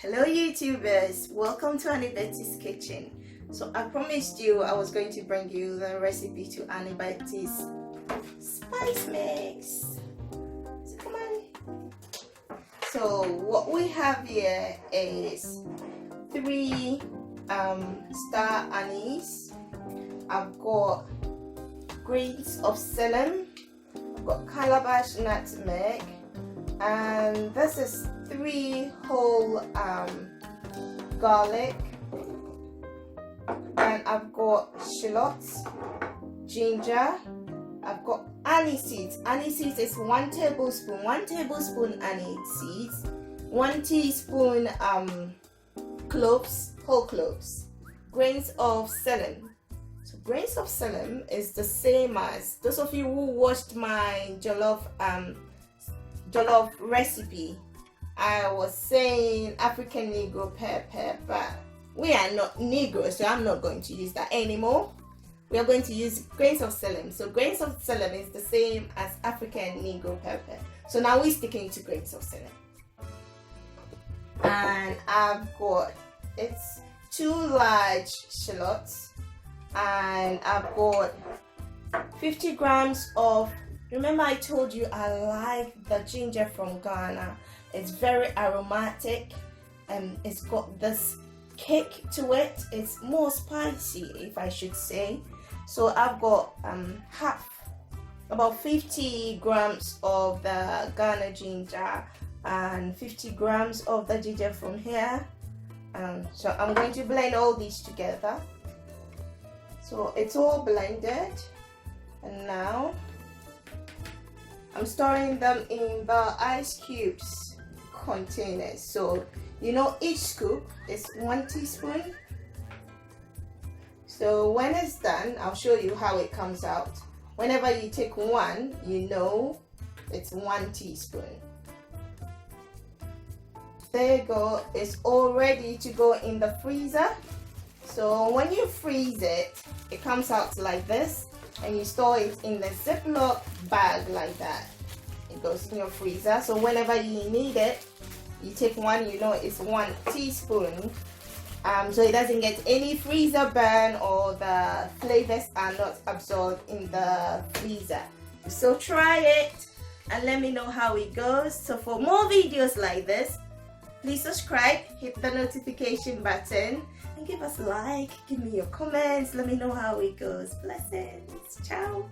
Hello YouTubers, welcome to AnneBetty's kitchen. So I promised you I was going to bring you the recipe to AnneBetty's spice mix. So come on. So what we have here is 3 star anise. I've got grains of cinnamon, I've got calabash nutmeg, and this is 3 whole garlic, and I've got shallots, ginger, I've got anise seeds. Anise seeds is 1 tablespoon, 1 tablespoon anise seeds, 1 teaspoon cloves, whole cloves, grains of cinnamon. So grains of cinnamon is the same as those of you who watched my jollof recipe. I was saying African Negro pepper, but we are not Negro, so I'm not going to use that anymore. We are going to use grains of cinnamon. So grains of cinnamon is the same as African Negro pepper. So now we're sticking to grains of cinnamon. And I've got, it's 2 large shallots, and I've got 50 grams of, remember I told you I like the ginger from Ghana. It's very aromatic and it's got this kick to it. It's more spicy, if I should say. So I've got about 50 grams of the Ghana ginger and 50 grams of the ginger from here. So I'm going to blend all these together. So it's all blended, and now I'm storing them in the ice cubes containers. So you know each scoop is 1 teaspoon. So when it's done, I'll show you how it comes out. Whenever you take one, you know it's 1 teaspoon. There you go. It's all ready to go in the freezer. So when you freeze it, it comes out like this, and you store it in the Ziploc bag like that. It goes in your freezer, so whenever you need it, you take one, you know it's 1 teaspoon, so it doesn't get any freezer burn or the flavors are not absorbed in the freezer. So try it and let me know how it goes. So for more videos like this, please subscribe, hit the notification button, and give us a like, give me your comments, let me know how it goes. Blessings, ciao.